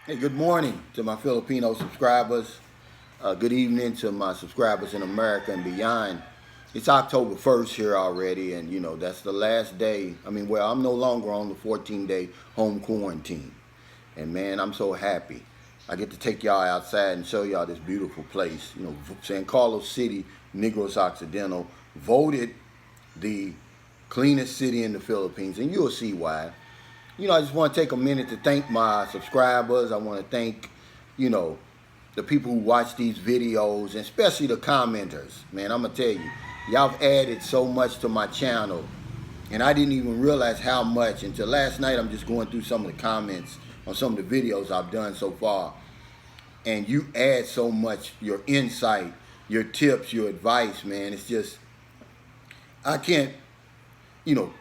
Hey, good morning to my Filipino subscribers. Good evening to my subscribers in America and beyond. It's October 1st here already, and that's the last day. I'm no longer on the 14-day home quarantine. And man, I'm so happy. I get to take y'all outside and show y'all this beautiful place. San Carlos City, Negros Occidental, voted the cleanest city in the Philippines, and you'll see why. I just want to take a minute to thank my subscribers. I want to thank, you know, the people who watch these videos, and especially the commenters. Man, I'm going to tell you, y'all have added so much to my channel, and I didn't even realize how much until last night. I'm just going through some of the comments on some of the videos I've done so far, and you add so much, your insight, your tips, your advice, man. It's just, I can't, you know,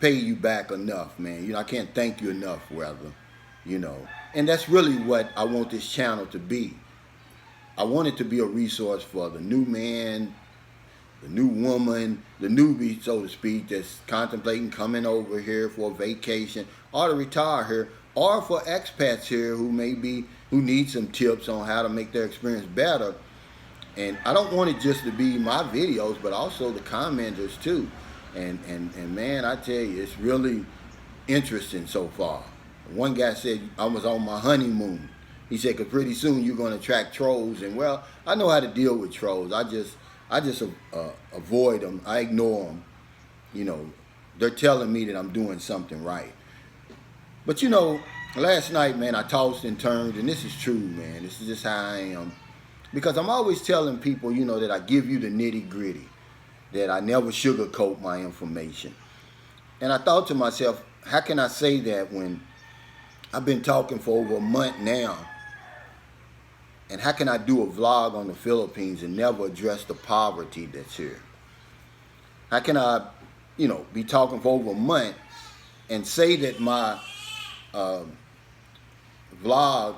pay you back enough, man. I can't thank you enough, rather, And that's really what I want this channel to be. I want it to be a resource for the new man, the new woman, the newbie, so to speak, that's contemplating coming over here for a vacation or to retire here, or for expats here who need some tips on how to make their experience better. And I don't want it just to be my videos, but also the commenters too. And man, I tell you, it's really interesting so far. One guy said I was on my honeymoon. He said, "Cause pretty soon you're going to attract trolls." And well, I know how to deal with trolls. I just avoid them. I ignore them. They're telling me that I'm doing something right. But last night, man, I tossed and turned, and this is true, man. This is just how I am. Because I'm always telling people, that I give you the nitty gritty, that I never sugarcoat my information. And I thought to myself, how can I say that when I've been talking for over a month now? And how can I do a vlog on the Philippines and never address the poverty that's here? How can I, be talking for over a month and say that my vlog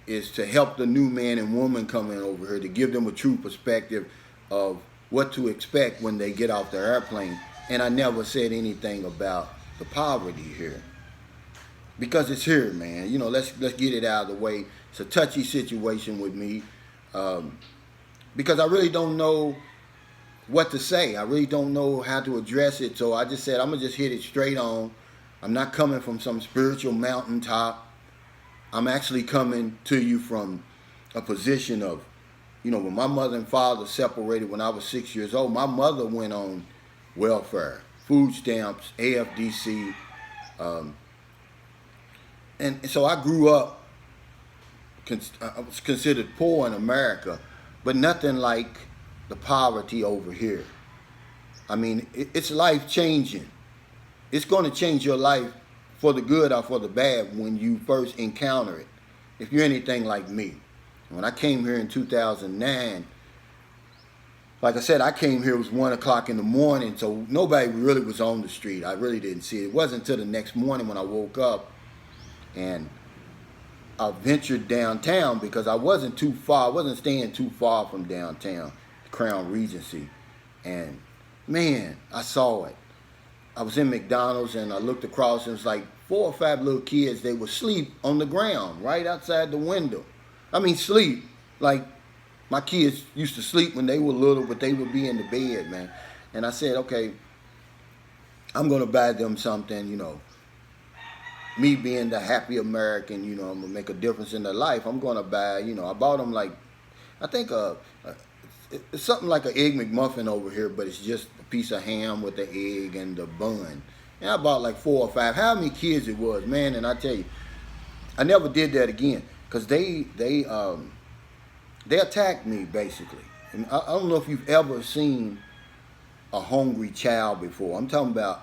is to help the new man and woman coming over here, to give them a true perspective of what to expect when they get off the airplane, and I never said anything about the poverty here, because it's here, man. Let's get it out of the way. It's a touchy situation with me, because I really don't know what to say. I really don't know how to address it. So I just said I'm gonna just hit it straight on. I'm not coming from some spiritual mountaintop. I'm actually coming to you from a position of, when my mother and father separated when I was 6 years old, my mother went on welfare, food stamps, AFDC. And so I grew up, I was considered poor in America, but nothing like the poverty over here. It's life changing. It's going to change your life for the good or for the bad when you first encounter it, if you're anything like me. When I came here in 2009, like I said, I came here, it was 1 o'clock in the morning, so nobody really was on the street. I really didn't see it. It wasn't until the next morning when I woke up and I ventured downtown, because I wasn't staying too far from downtown, Crown Regency. And man, I saw it. I was in McDonald's and I looked across, and it was like 4 or 5 little kids. They were asleep on the ground right outside the window. Sleep. Like my kids used to sleep when they were little, but they would be in the bed, man. And I said, okay, I'm going to buy them something, Me being the happy American, I'm going to make a difference in their life. I'm going to buy, I bought them like, I think it's something like an Egg McMuffin over here, but it's just a piece of ham with the egg and the bun. And I bought like 4 or 5. How many kids it was, man? And I tell you, I never did that again, because they attacked me, basically. And I don't know if you've ever seen a hungry child before. I'm talking about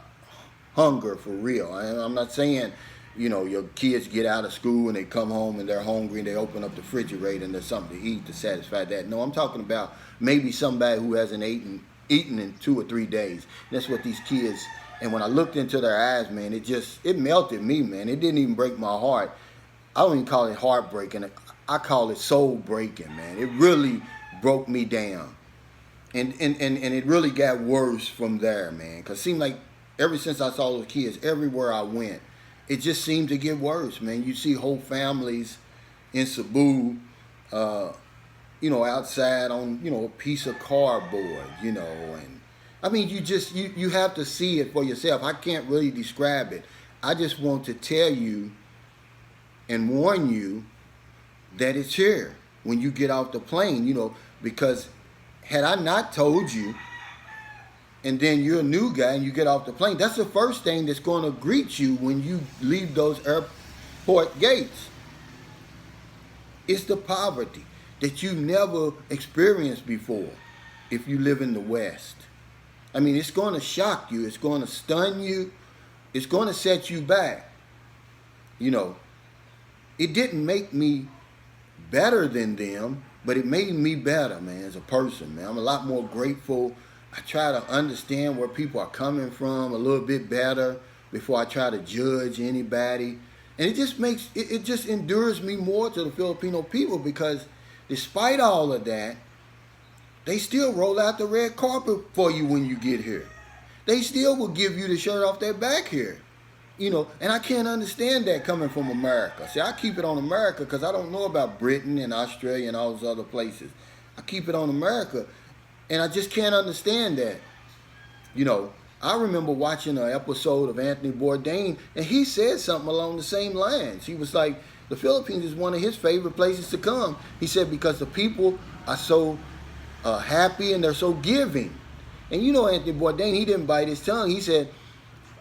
hunger for real. I'm not saying, your kids get out of school and they come home and they're hungry and they open up the refrigerator and there's something to eat to satisfy that. No, I'm talking about maybe somebody who hasn't eaten in 2 or 3 days. That's what these kids, and when I looked into their eyes, man, it melted me, man. It didn't even break my heart. I don't even call it heartbreaking. I call it soul breaking, man. It really broke me down. And it really got worse from there, man. Because it seemed like ever since I saw those kids, everywhere I went, it just seems to get worse, man. You see whole families in Cebu, outside on, a piece of cardboard, and I mean, you have to see it for yourself. I can't really describe it. I just want to tell you and warn you that it's here when you get off the plane, because had I not told you, and then you're a new guy and you get off the plane, that's the first thing that's going to greet you when you leave those airport gates. It's the poverty that you never experienced before if you live in the West. I mean, it's going to shock you. It's going to stun you. It's going to set you back. It didn't make me better than them, but it made me better, man, as a person, man. I'm a lot more grateful. I try to understand where people are coming from a little bit better before I try to judge anybody. And it just it just endures me more to the Filipino people, because despite all of that, they still roll out the red carpet for you when you get here. They still will give you the shirt off their back here. And I can't understand that coming from America. See, I keep it on America because I don't know about Britain and Australia and all those other places. I keep it on America, and I just can't understand that. I remember watching an episode of Anthony Bourdain, and he said something along the same lines. He was like, the Philippines is one of his favorite places to come. He said, because the people are so happy and they're so giving. And Anthony Bourdain, he didn't bite his tongue. He said,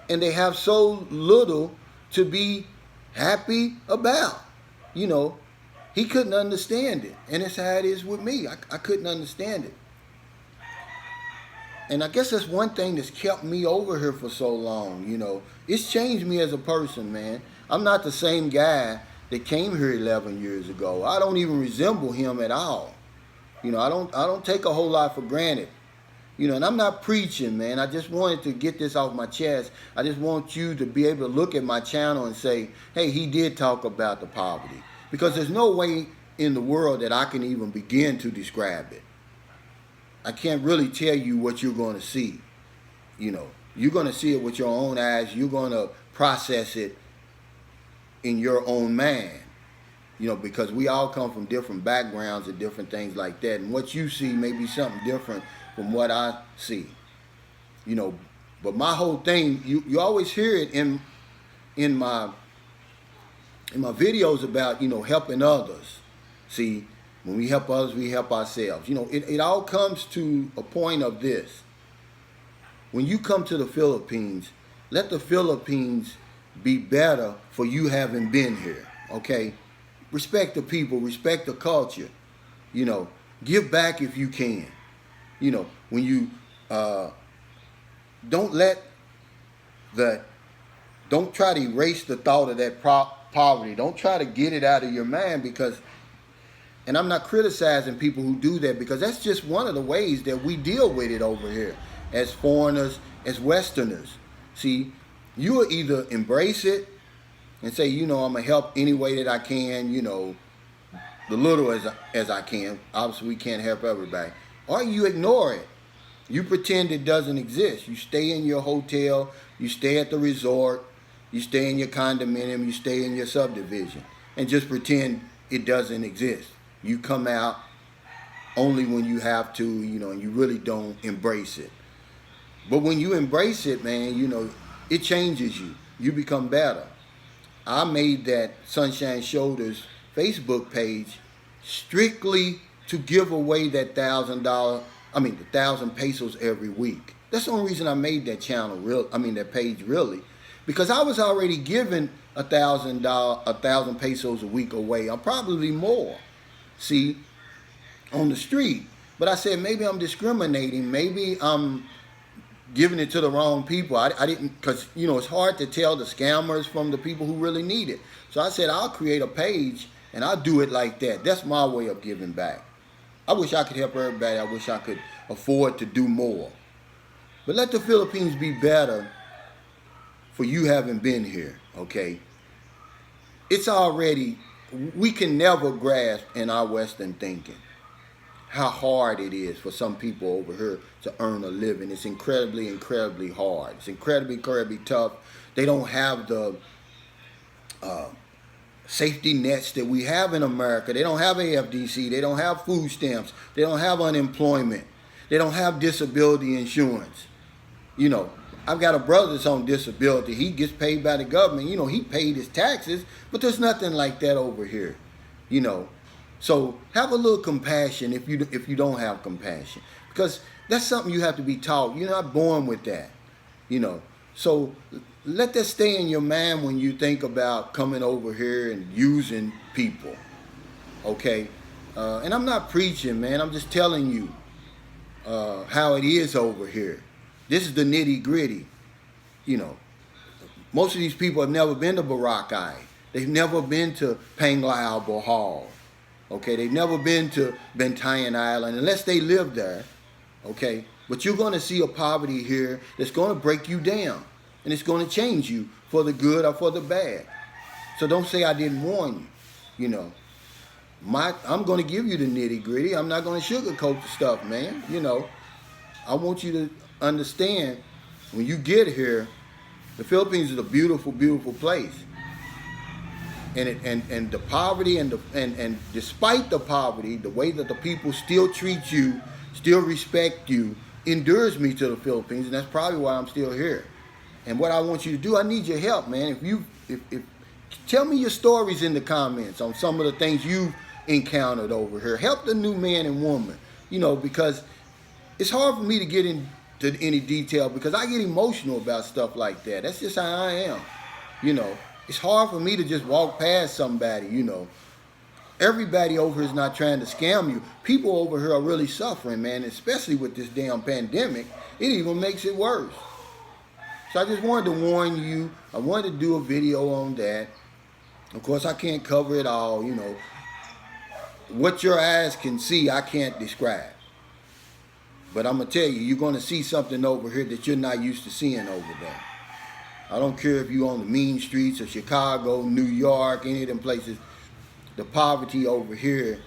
and they have so little to be happy about. He couldn't understand it. And that's how it is with me. I couldn't understand it. And I guess that's one thing that's kept me over here for so long, It's changed me as a person, man. I'm not the same guy that came here 11 years ago. I don't even resemble him at all. I don't take a whole lot for granted. And I'm not preaching, man. I just wanted to get this off my chest. I just want you to be able to look at my channel and say, hey, he did talk about the poverty. Because there's no way in the world that I can even begin to describe it. I can't really tell you what you're going to see. You're going to see it with your own eyes. You're going to process it in your own mind. Because we all come from different backgrounds and different things like that. And what you see may be something different from what I see. But my whole thing, you always hear it in my videos about, helping others. See, when we help others, we help ourselves. It all comes to a point of this. When you come to the Philippines, let the Philippines be better for you having been here, okay? Respect the people, respect the culture, give back if you can. When you don't try to erase the thought of that poverty. Don't try to get it out of your mind, because, and I'm not criticizing people who do that, because that's just one of the ways that we deal with it over here as foreigners, as Westerners. See, you will either embrace it and say, I'm going to help any way that I can, the little as I can. Obviously, we can't help everybody. Or you ignore it. You pretend it doesn't exist. You stay in your hotel, you stay at the resort, you stay in your condominium, you stay in your subdivision, and just pretend it doesn't exist. You come out only when you have to, and you really don't embrace it. But when you embrace it, man, it changes you. You become better. I made that Sunshine Shoulders Facebook page strictly to give away that $1,000, the 1,000 pesos every week. That's the only reason I made that that page really, because I was already giving 1,000 pesos a week away, or probably more. See, on the street. But I said, maybe I'm discriminating. Maybe I'm giving it to the wrong people. I didn't, because, it's hard to tell the scammers from the people who really need it. So I said, I'll create a page and I'll do it like that. That's my way of giving back. I wish I could help everybody. I wish I could afford to do more. But let the Philippines be better for you having been here, okay? It's already, we can never grasp in our Western thinking how hard it is for some people over here to earn a living. It's incredibly, incredibly hard. It's incredibly, incredibly tough. They don't have the safety nets that we have in America. They don't have AFDC. They don't have food stamps. They don't have unemployment. They don't have disability insurance. You know, I've got a brother that's on disability. He gets paid by the government. You know, he paid his taxes, but there's nothing like that over here. You know, so have a little compassion if you don't have compassion, because that's something you have to be taught. You're not born with that. You know, so let that stay in your mind when you think about coming over here and using people. Okay, and I'm not preaching, man. I'm just telling you how it is over here. This is the nitty gritty. You know, most of these people have never been to Boracay. They've never been to Panglao Bohol. Okay, they've never been to Bantayan Island unless they live there. Okay, but you're going to see a poverty here that's going to break you down, and it's going to change you for the good or for the bad. So don't say I didn't warn you. You know, I'm going to give you the nitty gritty. I'm not going to sugarcoat the stuff, man. You know, I want you to understand when you get here, the Philippines is a beautiful, beautiful place. And the poverty and despite the poverty, the way that the people still treat you, still respect you, endures me to the Philippines, and that's probably why I'm still here. And what I want you to do, I need your help, man. If tell me your stories in the comments on some of the things you've encountered over here. Help the new man and woman, you know, because it's hard for me to get into any detail because I get emotional about stuff like that. That's just how I am, you know. It's hard for me to just walk past somebody, you know. Everybody over here is not trying to scam you. People over here are really suffering, man, especially with this damn pandemic. It even makes it worse. So I just wanted to warn you. I wanted to do a video on that. Of course, I can't cover it all, you know. What your eyes can see, I can't describe. But I'm going to tell you, you're going to see something over here that you're not used to seeing over there. I don't care if you're on the mean streets of Chicago, New York, any of them places. The poverty over here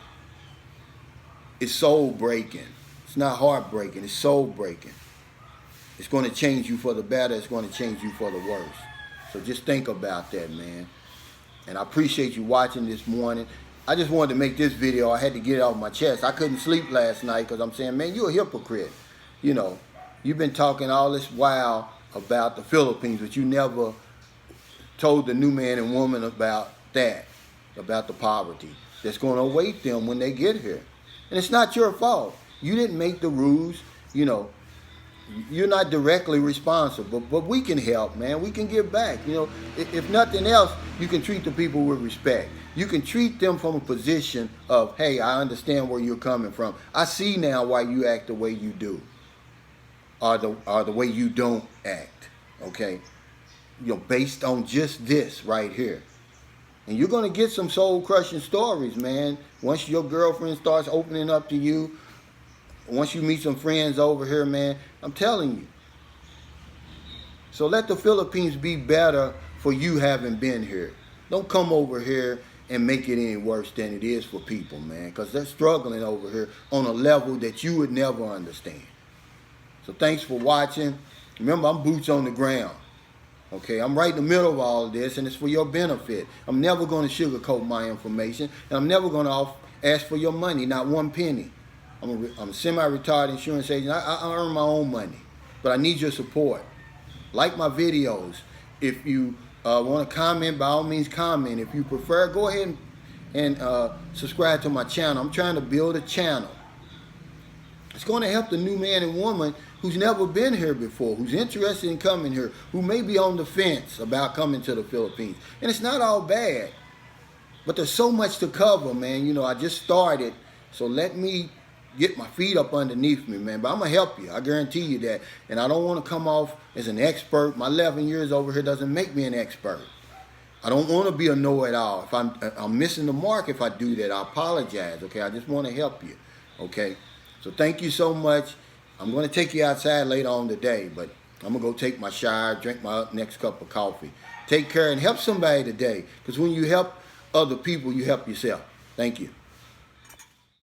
is soul breaking. It's not heartbreaking, it's soul breaking. It's going to change you for the better, it's going to change you for the worse. So just think about that, man. And I appreciate you watching this morning. I just wanted to make this video. I had to get it off my chest. I couldn't sleep last night because I'm saying, man, you're a hypocrite. You know, you've been talking all this while about the Philippines, but you never told the new man and woman about that, about the poverty that's going to await them when they get here. And it's not your fault. You didn't make the rules. You know, you're not directly responsible, but we can help, man. We can give back. You know, if nothing else, you can treat the people with respect. You can treat them from a position of, hey, I understand where you're coming from. I see now why you act the way you do. Or the way you don't act, okay? You know, based on just this right here. And you're going to get some soul-crushing stories, man. Once your girlfriend starts opening up to you, once you meet some friends over here, man, I'm telling you. So let the Philippines be better for you having been here. Don't come over here and make it any worse than it is for people, man, because they're struggling over here on a level that you would never understand. So thanks for watching. Remember, I'm boots on the ground. Okay, I'm right in the middle of all of this, and it's for your benefit. I'm never going to sugarcoat my information, and I'm never going to ask for your money, not one penny. I'm a semi-retired insurance agent. I earn my own money, but I need your support. Like my videos. If you want to comment, by all means comment. If you prefer, go ahead and subscribe to my channel. I'm trying to build a channel. It's going to help the new man and woman who's never been here before, who's interested in coming here, who may be on the fence about coming to the Philippines. And it's not all bad, but there's so much to cover, man. You know, I just started, so let me get my feet up underneath me, man. But I'm going to help you. I guarantee you that. And I don't want to come off as an expert. My 11 years over here doesn't make me an expert. I don't want to be a know-it-all. If I'm missing the mark if I do that, I apologize, okay? I just want to help you, okay? So thank you so much. I'm going to take you outside later on today, but I'm going to go take my shower, drink my next cup of coffee. Take care and help somebody today, because when you help other people, you help yourself. Thank you.